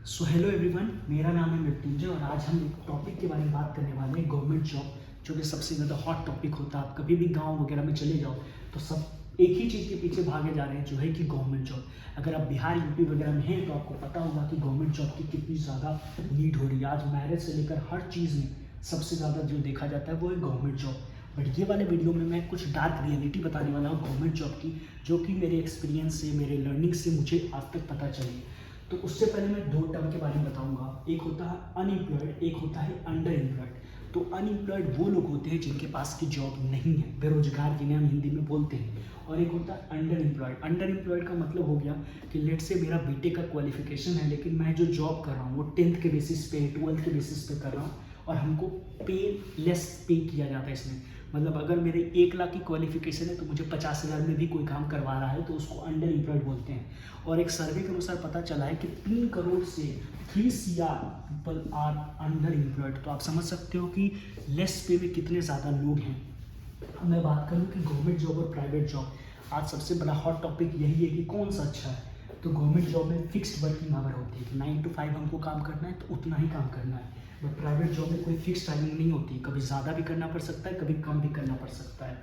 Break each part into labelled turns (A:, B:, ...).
A: So hello everyone, मेरा नाम है मृत्युंजय और आज हम एक टॉपिक के बारे में बात करने वाले हैं, गवर्नमेंट जॉब, जो कि सबसे ज़्यादा हॉट टॉपिक होता है। आप कभी भी गांव वगैरह में चले जाओ तो सब एक ही चीज़ के पीछे भागे जा रहे हैं, जो है कि गवर्नमेंट जॉब। अगर आप बिहार यूपी वगैरह में हैं तो आपको पता होगा कि गवर्नमेंट जॉब की कितनी ज़्यादा नीड हो रही है। आज मैरिज से लेकर हर चीज़ में सबसे ज़्यादा जो देखा जाता है वो है गवर्नमेंट जॉब। बट ये वाले वीडियो में मैं कुछ डार्क रियलिटी बताने वाला हूँ गवर्नमेंट जॉब की, जो कि मेरे एक्सपीरियंस से, मेरे लर्निंग से मुझे आज तक पता चली। तो उससे पहले मैं दो टर्म के बारे में बताऊंगा। एक होता है अनएम्प्लॉयड, एक होता है अंडर एम्प्लॉयड। तो अनएम्प्लॉयड वो लोग होते हैं जिनके पास की जॉब नहीं है, बेरोजगार जिन्हें हम हिंदी में बोलते हैं। और एक होता है अंडर एम्प्लॉयड। अंडर एम्प्लॉयड का मतलब हो गया कि लेट से मेरा बीटेक का क्वालिफिकेशन है, लेकिन मैं जो जॉब कर रहा हूँ वो 10th के बेसिस पे, 12th के बेसिस पे कर रहा हूँ और हमको पे लेस पे किया जाता है इसमें। मतलब अगर मेरे 1 लाख की क्वालिफिकेशन है तो मुझे 50,000 में भी कोई काम करवा रहा है तो उसको अंडर एम्प्लॉयड बोलते हैं। और एक सर्वे के अनुसार पता चला है कि 3 करोड़ से 3 CR people are underemployed. तो आप समझ सकते हो कि लेस पे में कितने ज़्यादा लोग हैं। अब मैं बात करूँ कि गवर्नमेंट जॉब और प्राइवेट जॉब, आज सबसे बड़ा हॉट टॉपिक यही है कि कौन सा अच्छा है। तो गवर्नमेंट जॉब में फिक्स्ड वर्किंग आवर होती है कि 9 to 5 हमको काम करना है तो उतना ही काम करना है। बट प्राइवेट जॉब में कोई फिक्स टाइमिंग नहीं होती, कभी ज़्यादा भी करना पड़ सकता है, कभी कम भी करना पड़ सकता है।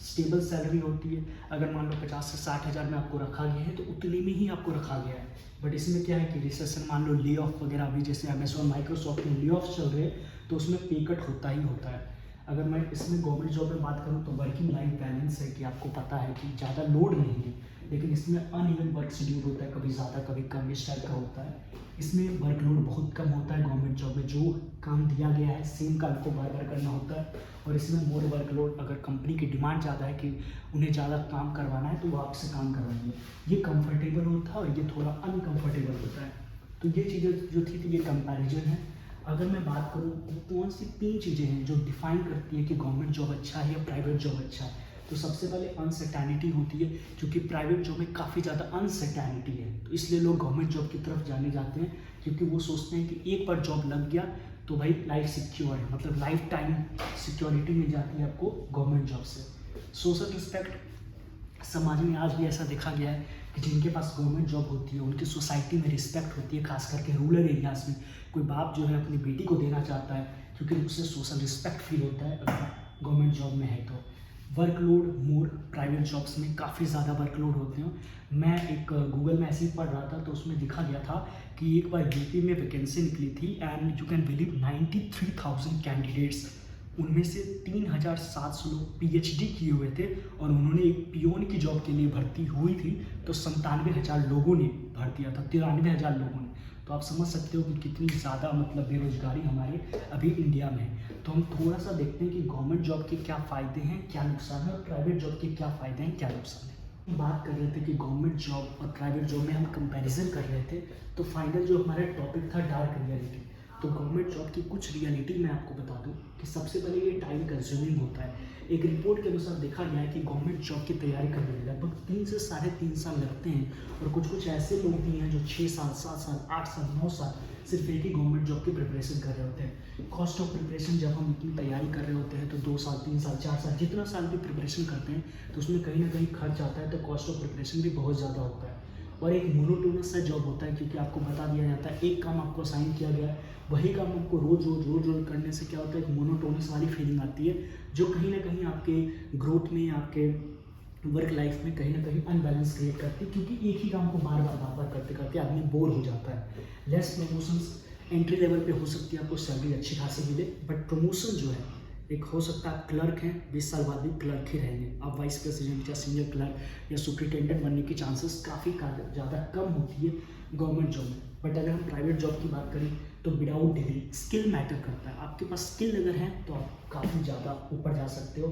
A: स्टेबल सैलरी होती है। अगर मान लो 50 से 60 हज़ार में आपको रखा गया है तो उतने में ही आपको रखा गया है। बट इसमें क्या है कि रिसेशन, मान लो ले ऑफ वगैरह, अभी जैसे अमेजोन, माइक्रोसॉफ्ट में ले ऑफ चल रहे हैं तो उसमें पे कट होता ही होता है। अगर मैं इसमें गवर्नमेंट जॉब में बात करूँ तो वर्किंग लाइफ बैलेंस है कि आपको पता है कि ज़्यादा लोड नहीं है, लेकिन इसमें अनइवन वर्क शेड्यूल होता है, कभी ज़्यादा कभी कम, इस टाइप का होता है। इसमें वर्कलोड बहुत कम होता है गवर्नमेंट जॉब में, जो काम दिया गया है सेम काम को बार बार करना होता है। और इसमें मोर वर्कलोड, अगर कंपनी की डिमांड ज़्यादा है कि उन्हें ज़्यादा काम करवाना है तो वो आपसे काम करवाएंगे। ये कंफर्टेबल होता है और ये थोड़ा अनकंफर्टेबल होता है। तो ये चीज़ें जो थी तो ये कंपैरिजन है। अगर मैं बात करूँ तो कौन सी 3 चीज़ें हैं जो डिफाइन करती है कि गवर्नमेंट जॉब अच्छा है या प्राइवेट जॉब अच्छा है। तो सबसे पहले अनसर्टेनिटी होती है, क्योंकि प्राइवेट जॉब में काफ़ी ज़्यादा अनसर्टेनिटी है, तो इसलिए लोग गवर्नमेंट जॉब की तरफ जाने जाते हैं, क्योंकि वो सोचते हैं कि एक बार जॉब लग गया तो भाई लाइफ सिक्योर है, मतलब लाइफ टाइम सिक्योरिटी मिल जाती है आपको गवर्नमेंट जॉब से। सोशल रिस्पेक्ट, समाज में आज भी ऐसा देखा गया है कि जिनके पास गवर्नमेंट जॉब होती है उनकी सोसाइटी में रिस्पेक्ट होती है, खास करके रूरल एरियाज़ में। कोई बाप जो है अपनी बेटी को देना चाहता है क्योंकि उससे सोशल रिस्पेक्ट फील होता है अगर गवर्नमेंट जॉब में है तो। वर्कलोड मोर, प्राइवेट जॉब्स में काफ़ी ज़्यादा वर्कलोड होते हैं। मैं एक गूगल में ऐसे ही पढ़ रहा था तो उसमें दिखा गया था कि एक बार यूपी में वैकेंसी निकली थी and you can believe 93,000 candidates, उनमें से 3,700 लोग PhD किए हुए थे और उन्होंने एक पियोन की जॉब के लिए भर्ती हुई थी तो 97,000 लोगों ने भर दिया था, 93,000 लोगों ने। तो आप समझ सकते हो कि कितनी ज़्यादा मतलब बेरोजगारी हमारे अभी इंडिया में है। तो हम थोड़ा सा देखते हैं कि गवर्नमेंट जॉब के क्या फ़ायदे हैं, क्या नुकसान है, और प्राइवेट जॉब के क्या फ़ायदे हैं, क्या नुकसान है। बात कर रहे थे कि गवर्नमेंट जॉब और प्राइवेट जॉब में हम कंपैरिजन कर रहे थे, तो फाइनल जो हमारा टॉपिक था डार्क रियलिटी। तो गवर्नमेंट जॉब की कुछ रियलिटी मैं आपको बता दूं कि सबसे पहले ये टाइम कंज्यूमिंग होता है। एक रिपोर्ट के अनुसार देखा गया है कि गवर्नमेंट जॉब की तैयारी करने में लगभग 3 से 3.5 साल लगते हैं। और कुछ कुछ ऐसे लोग भी हैं जो 6 साल, 7 साल, 8 साल, 9 साल सिर्फ एक ही गवर्नमेंट जॉब की प्रिपरेशन कर रहे होते हैं। कॉस्ट ऑफ प्रिपरेशन, जब हम इतनी तैयारी कर रहे होते हैं तो 2 साल, 3 साल, 4 साल, जितना साल भी प्रिपरेशन करते हैं तो उसमें कहीं ना कहीं खर्च आता है, तो कॉस्ट ऑफ प्रिपरेशन भी बहुत ज़्यादा होता है। और एक मोनोटोनस सा जॉब होता है, क्योंकि आपको बता दिया जाता है एक काम आपको असाइन किया गया है, वही काम आपको रोज रोज रोज रोज करने से क्या होता है, एक मोनोटोनस वाली फीलिंग आती है, जो कहीं ना कहीं आपके ग्रोथ में, आपके वर्क लाइफ में कहीं ना कहीं अनबैलेंस क्रिएट करती है, क्योंकि एक ही काम को बार बार करते करते आदमी बोर हो जाता है। लेस प्रमोशंस, एंट्री लेवल पे हो सकती है आपको सैलरी अच्छी खासी मिले, बट प्रमोशन जो है, एक हो सकता है आप क्लर्क हैं, 20 साल बाद भी क्लर्क ही रहेंगे, आप वाइस प्रेसिडेंट या सीनियर क्लर्क या सुपरिटेंडेंट बनने की चांसेस काफ़ी ज़्यादा कम होती है गवर्नमेंट जॉब में। बट अगर हम प्राइवेट जॉब की बात करें तो विदाउट डिग्री स्किल मैटर करता है। आपके पास स्किल अगर है तो आप काफ़ी ज़्यादा ऊपर जा सकते हो,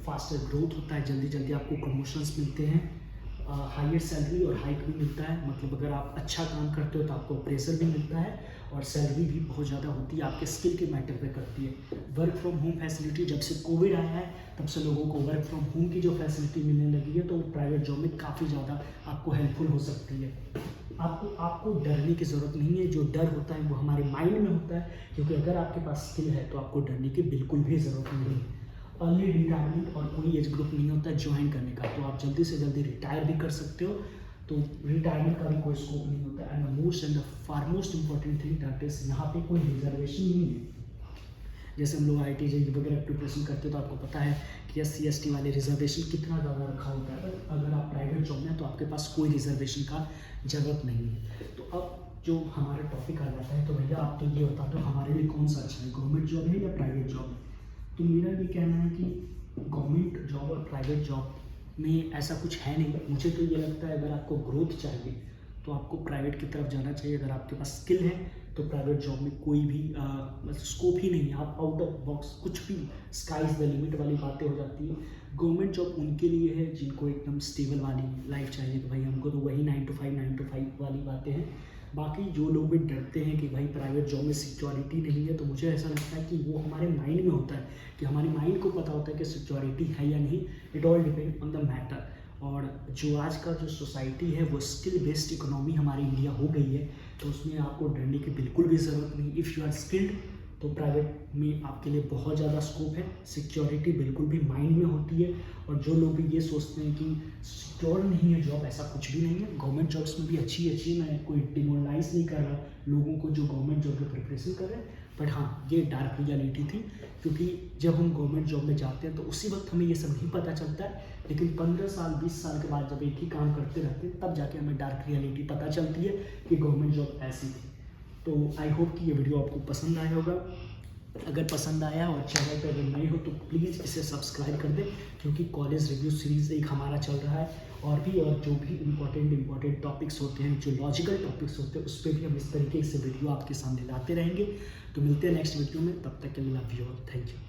A: फास्टर ग्रोथ होता है, जल्दी जल्दी आपको प्रमोशंस मिलते हैं, हायर सैलरी और हाइक भी मिलता है। मतलब अगर आप अच्छा काम करते हो तो आपको अप्रेजल भी मिलता है और सैलरी भी बहुत ज़्यादा होती है, आपके स्किल के मैटर पे करती है। वर्क फ्रॉम होम फैसिलिटी, जब से कोविड आया है तब से लोगों को वर्क फ्रॉम होम की जो फैसिलिटी मिलने लगी है, तो प्राइवेट जॉब में काफ़ी ज़्यादा आपको हेल्पफुल हो सकती है। आपको डरने की ज़रूरत नहीं है, जो डर होता है वो हमारे माइंड में होता है, क्योंकि अगर आपके पास स्किल है तो आपको डरने की बिल्कुल भी ज़रूरत नहीं है। अर्ली रिटायरमेंट और कोई एज ग्रुप नहीं होता है ज्वाइन करने का, तो आप जल्दी से जल्दी रिटायर भी कर सकते हो तो रिटायरमेंट का भी कोई स्कोप नहीं होता। And the most and the far most important thing that is यहाँ पे कोई रिजर्वेशन नहीं है। जैसे हम लोग IIT JEE वगैरह प्रिपरेशन करते हैं तो आपको पता है कि SC ST वाले रिजर्वेशन कितना ज़्यादा रखा होता है, पर अगर आप प्राइवेट जॉब में तो आपके पास कोई रिजर्वेशन का ज़रूरत नहीं है। तो अब जो हमारा टॉपिक आ जाता है, तो भैया आप तो ये बता दो हमारे लिए कौन सा अच्छा है, गवर्नमेंट जॉब है या प्राइवेट जॉब है। तो मेरा ये कहना है कि गवर्नमेंट जॉब और प्राइवेट जॉब में ऐसा कुछ है नहीं। मुझे तो ये लगता है अगर आपको ग्रोथ चाहिए तो आपको प्राइवेट की तरफ जाना चाहिए। अगर आपके पास स्किल है तो प्राइवेट जॉब में कोई भी स्कोप ही नहीं है। आप आउट ऑफ बॉक्स कुछ भी स्काई इज द लिमिट वाली बातें हो जाती है। गवर्नमेंट जॉब उनके लिए है जिनको एकदम स्टेबल वाली लाइफ चाहिए, तो भाई हमको तो वही 9 to 5 वाली बातें हैं। बाकी जो लोग भी डरते हैं कि भाई प्राइवेट जॉब में सिक्योरिटी नहीं है, तो मुझे ऐसा लगता है कि वो हमारे माइंड में होता है, कि हमारे माइंड को पता होता है कि सिक्योरिटी है या नहीं। It all depend on the matter. और जो आज का जो सोसाइटी है वो स्किल बेस्ड इकोनॉमी हमारी इंडिया हो गई है, तो उसमें आपको डरने की बिल्कुल भी ज़रूरत नहीं। इफ़ यू आर स्किल्ड तो प्राइवेट में आपके लिए बहुत ज़्यादा स्कोप है। सिक्योरिटी बिल्कुल भी माइंड में होती है। और जो लोग भी ये सोचते हैं कि सिक्योर नहीं है जॉब, ऐसा कुछ भी नहीं है। गवर्नमेंट जॉब्स में भी अच्छी मैं कोई डिमोरलाइज नहीं कर रहा लोगों को जो गवर्नमेंट जॉब की प्रिपरेशन कर रहे हैं। बट हाँ, ये डार्क रियलिटी थी, क्योंकि जब हम गवर्नमेंट जॉब में जाते हैं तो उसी वक्त हमें ये सब नहीं पता चलता है, लेकिन 15 साल 20 साल के बाद जब एक ही काम करते रहते हैं तब जाके हमें डार्क रियलिटी पता चलती है कि गवर्नमेंट जॉब ऐसी थी। तो आई होप कि ये वीडियो आपको पसंद आया होगा। अगर पसंद आया और चैनल पर अगर नए हो तो प्लीज़ इसे सब्सक्राइब कर दें, क्योंकि कॉलेज रिव्यू सीरीज़ एक हमारा चल रहा है। और जो भी इम्पोर्टेंट टॉपिक्स होते हैं, जो लॉजिकल टॉपिक्स होते हैं, उस पर भी हम इस तरीके से वीडियो आपके सामने लाते रहेंगे। तो मिलते हैं नेक्स्ट वीडियो में, तब तक के लिए love you all, thank you.